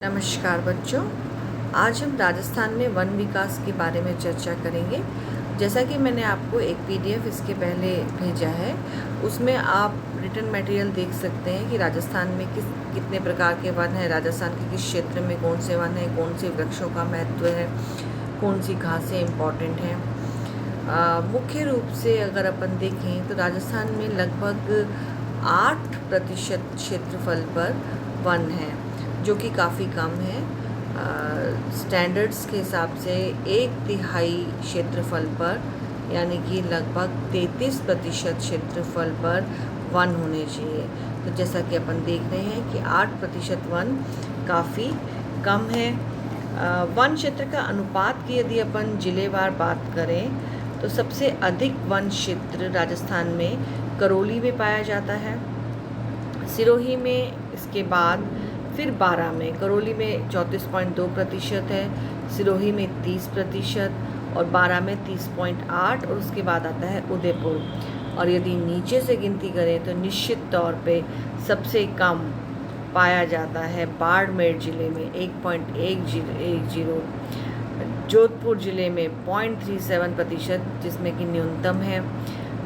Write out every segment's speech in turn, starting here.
नमस्कार बच्चों, आज हम राजस्थान में वन विकास के बारे में चर्चा करेंगे। जैसा कि मैंने आपको एक पीडीएफ इसके पहले भेजा है, उसमें आप रिटन मटेरियल देख सकते हैं कि राजस्थान में कितने प्रकार के वन हैं, राजस्थान के किस क्षेत्र में कौन से वन हैं, कौन से वृक्षों का महत्व है, कौन सी घासें इम्पॉर्टेंट हैं। मुख्य रूप से अगर अपन देखें तो राजस्थान में लगभग 8% क्षेत्रफल पर वन है, जो कि काफ़ी कम है। स्टैंडर्ड्स के हिसाब से 1/3 क्षेत्रफल पर यानी कि लगभग 33% क्षेत्रफल पर वन होने चाहिए। तो जैसा कि अपन देख रहे हैं कि 8% वन काफ़ी कम है। वन क्षेत्र का अनुपात की यदि अपन जिलेवार बात करें तो सबसे अधिक वन क्षेत्र राजस्थान में करौली में पाया जाता है, सिरोही में, इसके बाद फिर बारां में। करौली में 34.2% है, सिरोही में 30% और बारां में 30.8, और उसके बाद आता है उदयपुर। और यदि नीचे से गिनती करें तो निश्चित तौर पे सबसे कम पाया जाता है बाड़मेर ज़िले में 1.110, जोधपुर ज़िले में 0.37%, जिसमें कि न्यूनतम है,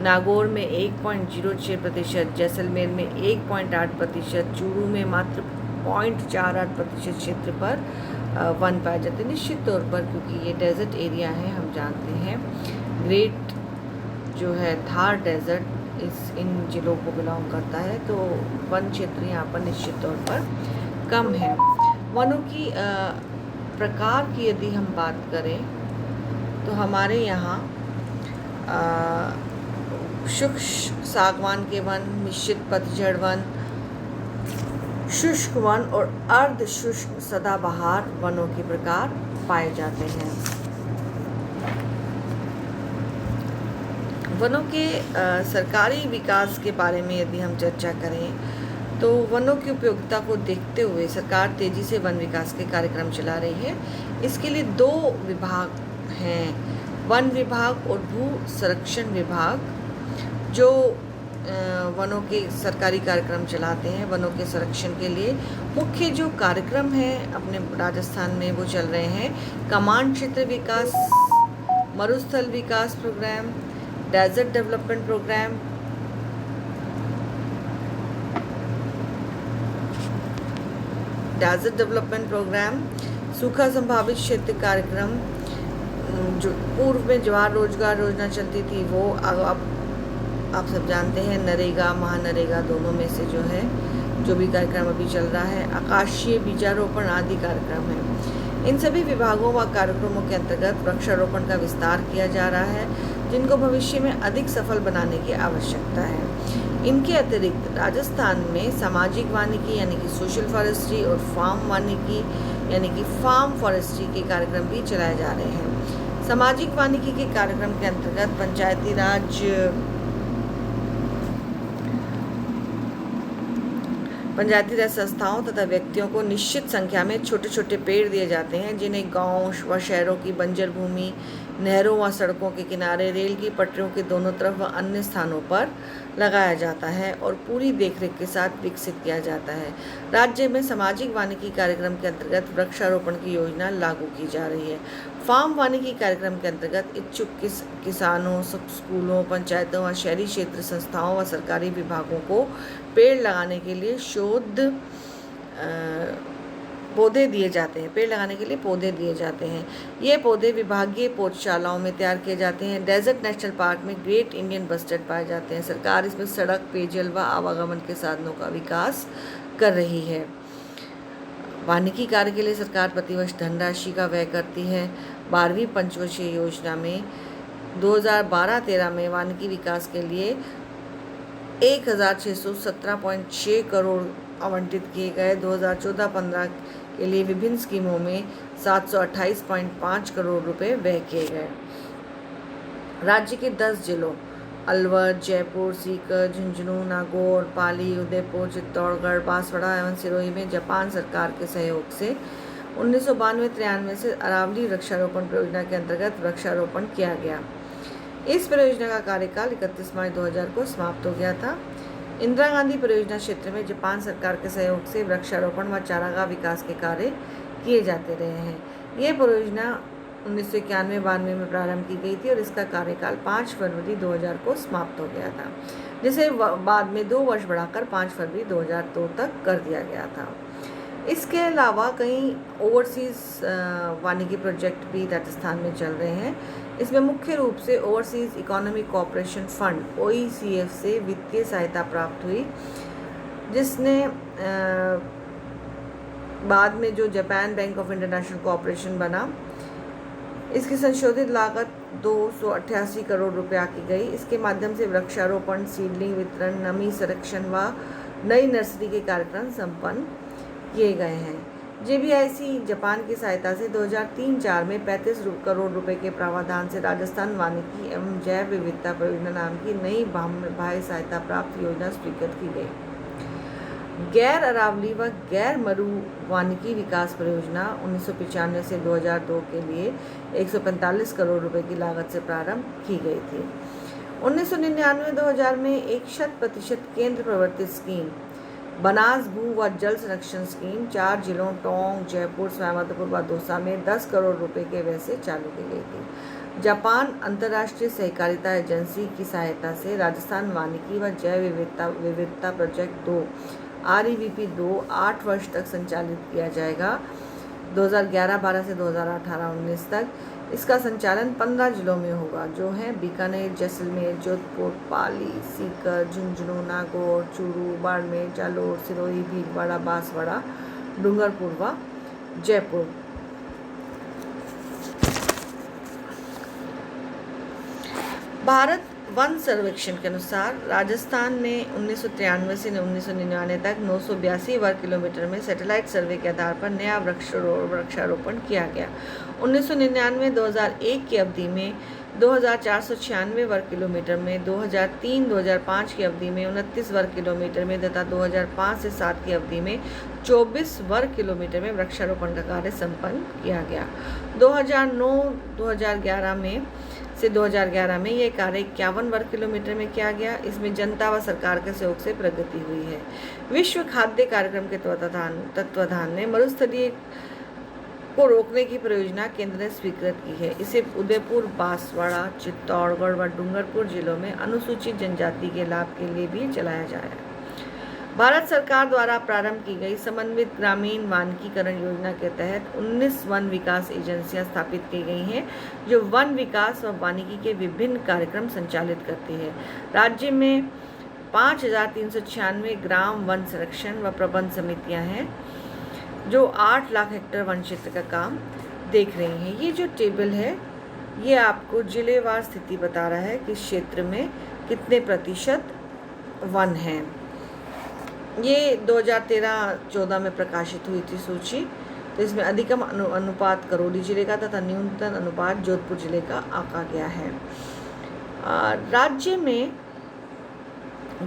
नागौर में 1.06%, जैसलमेर में 1.8%, चूरू में मात्र 0.48% क्षेत्र पर वन पाए जाते हैं। निश्चित तौर पर क्योंकि ये डेजर्ट एरिया है, हम जानते हैं ग्रेट जो है थार डेजर्ट इन जिलों को बिलोंग करता है, तो वन क्षेत्र यहाँ पर निश्चित तौर पर कम है। वनों की प्रकार की यदि हम बात करें तो हमारे यहाँ शुष्क सागवान के वन, निश्चित पतझड़ वन, शुष्क वन और अर्ध शुष्क सदाबहार वनों के प्रकार पाए जाते हैं। वनों के सरकारी विकास के बारे में यदि हम चर्चा करें तो वनों की उपयोगिता को देखते हुए सरकार तेजी से वन विकास के कार्यक्रम चला रही है। इसके लिए 2 विभाग हैं, वन विभाग और भू संरक्षण विभाग, जो वनों के सरकारी कार्यक्रम चलाते हैं। वनों के संरक्षण के लिए मुख्य जो कार्यक्रम हैं अपने राजस्थान में वो चल रहे हैं कमांड क्षेत्र विकास, मरुस्थल विकास प्रोग्राम, डेजर्ट डेवलपमेंट प्रोग्राम, सूखा संभावित क्षेत्र कार्यक्रम, जो पूर्व में जवाहर रोजगार योजना चलती थी वो अब आप सब जानते हैं नरेगा, महानरेगा दोनों में से जो है जो भी कार्यक्रम अभी चल रहा है, आकाशीय बीजारोपण आदि कार्यक्रम है। इन सभी विभागों व कार्यक्रमों के अंतर्गत वृक्षारोपण का विस्तार किया जा रहा है, जिनको भविष्य में अधिक सफल बनाने की आवश्यकता है। इनके अतिरिक्त राजस्थान में सामाजिक वानिकी यानी कि सोशल फॉरेस्ट्री और फार्म वानिकी यानी कि फार्म फॉरेस्ट्री के कार्यक्रम भी चलाए जा रहे हैं। सामाजिक वानिकी के कार्यक्रम के अंतर्गत पंचायती राज संस्थाओं तथा व्यक्तियों को निश्चित संख्या में छोटे छोटे पेड़ दिए जाते हैं, जिन्हें गांव व शहरों की बंजर भूमि, नहरों व सड़कों के किनारे, रेल की पटरियों के दोनों तरफ व अन्य स्थानों पर लगाया जाता है और पूरी देखरेख के साथ विकसित किया जाता है। राज्य में सामाजिक वानिकी कार्यक्रम के अंतर्गत वृक्षारोपण की योजना लागू की जा रही है। फार्म वानिकी कार्यक्रम के अंतर्गत इच्छुक किसानों, स्कूलों, पंचायतों व शहरी क्षेत्र संस्थाओं व सरकारी विभागों को पेड़ लगाने के लिए पौधे दिए जाते हैं। पेड़ लगाने के लिए पौधे दिए जाते हैं। ये पौधे विभागीय पौधशालाओं में तैयार किए जाते हैं। डेजर्ट नेशनल पार्क में ग्रेट इंडियन बस्टर्ड पाए जाते हैं। सरकार इसमें सड़क, पेयजल व आवागमन के साधनों का विकास कर रही है। वानिकी कार्य के लिए सरकार प्रतिवर्ष धनराशि का व्यय करती है। 12वीं पंचवर्षीय योजना में 2012-13 में वानिकी विकास के लिए 1617.6 करोड़ आवंटित किए गए। 2014-15 के लिए विभिन्न स्कीमों में 728.5 करोड़ रुपए व्यय किए गए। राज्य के 10 जिलों अलवर, जयपुर, सीकर, झुंझुनू, नागौर, पाली, उदयपुर, चित्तौड़गढ़, बांसवाड़ा एवं सिरोही में जापान सरकार के सहयोग से 1992-93 से अरावली वृक्षारोपण परियोजना के अंतर्गत वृक्षारोपण किया गया। इस परियोजना का कार्यकाल 31 मार्च 2000 को समाप्त हो गया था। इंदिरा गांधी परियोजना क्षेत्र में जापान सरकार के सहयोग से वृक्षारोपण व चारागाह विकास के कार्य किए जाते रहे हैं। ये परियोजना 1991-92 में प्रारंभ की गई थी और इसका कार्यकाल 5 फरवरी 2000 को समाप्त हो गया था, जिसे बाद में 2 वर्ष बढ़ाकर 5 फरवरी 2002 तक कर दिया गया था। इसके अलावा कई ओवरसीज़ वानिकी प्रोजेक्ट भी राजस्थान में चल रहे हैं। इसमें मुख्य रूप से overseas economic cooperation fund OECF से वित्तीय सहायता प्राप्त हुई, जिसने बाद में जो Japan bank of international cooperation बना, इसकी संशोधित लागत 288 करोड़ रुपया की गई। इसके माध्यम से वृक्षारोपण, सीडलिंग वितरण, नमी संरक्षण व नई नर्सरी के कार्यक्रम संपन्न किए गए हैं। JBIC जापान की सहायता से 2003-04 में 35 करोड़ रुपए के प्रावधान से राजस्थान वानिकी एवं जैव विविधता परियोजना नाम की नई बाह्य सहायता प्राप्त योजना स्वीकृत की गई। गैर अरावली व गैर मरु वानिकी विकास परियोजना 1995 से 2002 के लिए 145 करोड़ रुपए की लागत से प्रारंभ की गई थी। 1999-2000 में 100% केंद्र प्रवर्तित स्कीम बनास भू व जल संरक्षण स्कीम 4 जिलों टोंक, जयपुर, सवाईमाधोपुर व दौसा में 10 करोड़ रुपए के व्यय से चालू की गई थी। जापान अंतर्राष्ट्रीय सहकारिता एजेंसी की सहायता से राजस्थान वानिकी व जैव विविधता प्रोजेक्ट 2 REVP 2 8 वर्ष तक संचालित किया जाएगा, 2011-12 से 2018-19 तक। इसका संचालन 15 जिलों में होगा, जो हैं बीकानेर, जैसलमेर, जोधपुर, पाली, सीकर, झुंझुनू, नागौर, चूरू, बाड़मेर, जालोर, सिरोही, भीलवाड़ा, बांसवाड़ा, डूंगरपुर व जयपुर। भारत वन सर्वेक्षण के अनुसार राजस्थान में 1993 से 1999 तक 982 वर्ग किलोमीटर में सैटेलाइट सर्वे के आधार पर नया वृक्षारोपण किया गया। 1999-2001 की अवधि में 2496 वर्ग किलोमीटर में, 2003-2005 की अवधि में 29 वर्ग किलोमीटर में तथा 2005 से 7 की अवधि में 24 वर्ग किलोमीटर में वृक्षारोपण का कार्य संपन्न किया गया। 2009-2011 में से 2011 में यह कार्य 51 वर्ग किलोमीटर में किया गया। इसमें जनता व सरकार के सहयोग से प्रगति हुई है। विश्व खाद्य कार्यक्रम के तत्वाधान में मरुस्थलीय को रोकने की परियोजना केंद्र ने स्वीकृत की है। इसे उदयपुर, बांसवाड़ा, चित्तौड़गढ़ व डूंगरपुर जिलों में अनुसूचित जनजाति के लाभ के लिए भी चलाया जाएगा। भारत सरकार द्वारा प्रारंभ की गई समन्वित ग्रामीण वानिकीकरण योजना के तहत 19 वन विकास एजेंसियां स्थापित की गई हैं, जो वन विकास व वानिकी के विभिन्न कार्यक्रम संचालित करती है। राज्य में 5396 ग्राम वन संरक्षण व प्रबंध समितियां हैं, जो 8 लाख हेक्टेयर वन क्षेत्र का काम देख रही हैं। ये जो टेबल है, ये आपको जिलेवार स्थिति बता रहा है कि क्षेत्र में कितने प्रतिशत वन हैं। ये 2013-14 में प्रकाशित हुई थी सूची। तो इसमें अधिकतम अनुपात करौली जिले का तथा न्यूनतम अनुपात जोधपुर जिले का आंका गया है। राज्य में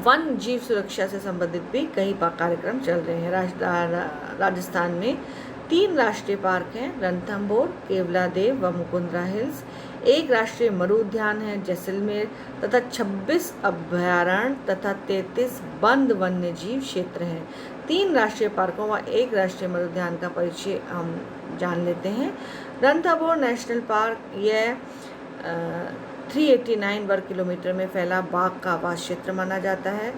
वन जीव सुरक्षा से संबंधित भी कई कार्यक्रम चल रहे हैं। राजस्थान में 3 राष्ट्रीय पार्क हैं, रणथंभौर, केवलादेव व मुकुंदरा हिल्स। 1 राष्ट्रीय मरु उद्यान है जैसलमेर तथा 26 अभयारण्य तथा 33 बंद वन्य जीव क्षेत्र हैं। 3 राष्ट्रीय पार्कों व 1 राष्ट्रीय मरु उद्यान का परिचय हम जान लेते हैं। रणथंभौर नेशनल पार्क यह 389 वर्ग किलोमीटर में फैला बाघ का आवास क्षेत्र माना जाता है।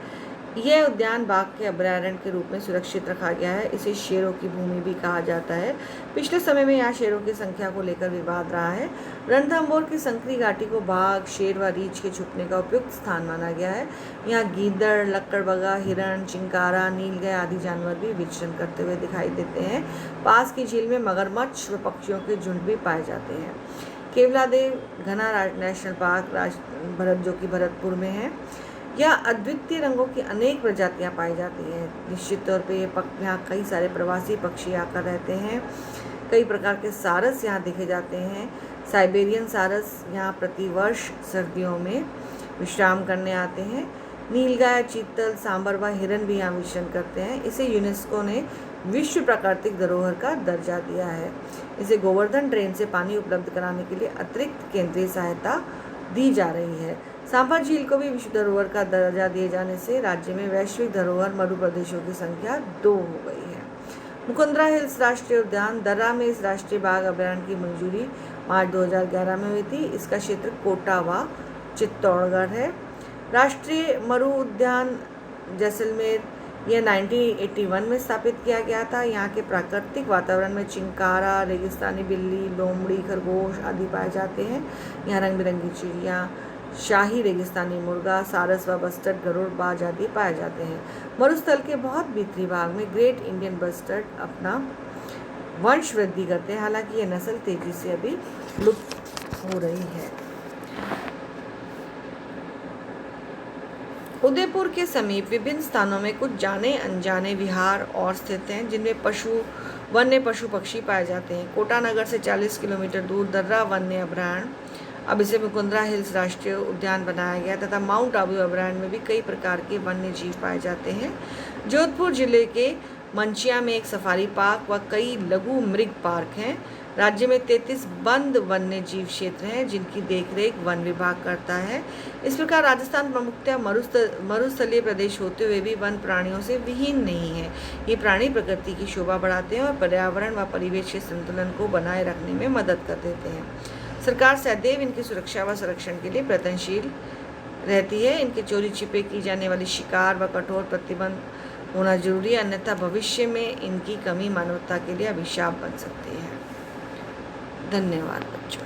यह उद्यान बाघ के अभयारण्य के रूप में सुरक्षित रखा गया है। इसे शेरों की भूमि भी कहा जाता है। पिछले समय में यहाँ शेरों की संख्या को लेकर विवाद रहा है। रणथंभौर की संकरी घाटी को बाघ, शेर व रीछ के छुपने का उपयुक्त स्थान माना गया है। यहाँ गीदड़, लक्कड़बगा, हिरण, चिंकारा, नीलगाय आदि जानवर भी विचरण करते हुए दिखाई देते हैं। पास की झील में मगरमच्छ व पक्षियों के झुंड भी पाए जाते हैं। केवलादेव घना नेशनल पार्क जो कि भरतपुर में है, यह अद्वितीय रंगों की अनेक प्रजातियां पाई जाती हैं। निश्चित तौर पे यहाँ कई सारे प्रवासी पक्षी आकर रहते हैं। कई प्रकार के सारस यहाँ देखे जाते हैं। साइबेरियन सारस यहाँ प्रतिवर्ष सर्दियों में विश्राम करने आते हैं। नीलगाय, चीतल, सांबर व हिरन भी यहाँ विचरण करते हैं। इसे यूनेस्को ने विश्व प्राकृतिक धरोहर का दर्जा दिया है। इसे गोवर्धन ट्रेन से पानी उपलब्ध कराने के लिए अतिरिक्त केंद्रीय सहायता दी जा रही है। सांभर झील को भी विश्व धरोहर का दर्जा दिए जाने से राज्य में वैश्विक धरोहर मरु प्रदेशों की संख्या 2 हो गई है। मुकुंदरा हिल्स राष्ट्रीय उद्यान दर्रा में इस राष्ट्रीय बाघ अभयारण्य की मंजूरी मार्च 2011 में हुई थी। इसका क्षेत्र कोटा व चित्तौड़गढ़ है। राष्ट्रीय मरु उद्यान जैसलमेर यह 1981 में स्थापित किया गया था। यहाँ के प्राकृतिक वातावरण में चिंकारा, रेगिस्तानी बिल्ली, लोमड़ी, खरगोश आदि पाए जाते हैं। यहाँ रंग बिरंगी चिड़िया, शाही रेगिस्तानी मुर्गा, सारस व बस्टर्ड, गरुड़, बाज आदि पाए जाते हैं। मरुस्थल के बहुत भीतरी भाग में ग्रेट इंडियन बस्टर्ड अपना वंश वृद्धि करते हैं। हालांकि यह नस्ल तेजी से अभी लुप्त हो रही है। उदयपुर के समीप विभिन्न स्थानों में कुछ जाने अनजाने विहार और स्थित हैं, जिनमें वन्य पशु पक्षी पाए जाते हैं। कोटा नगर से 40 किलोमीटर दूर दर्रा वन्य अभयारण्य, अब इसे मुकुंदरा हिल्स राष्ट्रीय उद्यान बनाया गया तथा माउंट आबू अभयारण्य में भी कई प्रकार के वन्य जीव पाए जाते हैं। जोधपुर जिले के मंचिया में एक सफारी पार्क व कई लघु मृग पार्क हैं। राज्य में 33 बंद वन्य जीव क्षेत्र हैं, जिनकी देखरेख वन विभाग करता है। इस प्रकार राजस्थान प्रमुखतः मरुस्थलीय प्रदेश होते हुए भी वन प्राणियों से विहीन नहीं है। ये प्राणी प्रकृति की शोभा बढ़ाते हैं और पर्यावरण व परिवेश के संतुलन को बनाए रखने में मदद कर देते हैं। सरकार सदैव इनकी सुरक्षा व संरक्षण के लिए प्रयत्नशील रहती है। इनके चोरी छिपे की जाने वाली शिकार व कठोर प्रतिबंध होना जरूरी है, अन्यथा भविष्य में इनकी कमी मानवता के लिए अभिशाप बन सकती है। धन्यवाद बच्चों।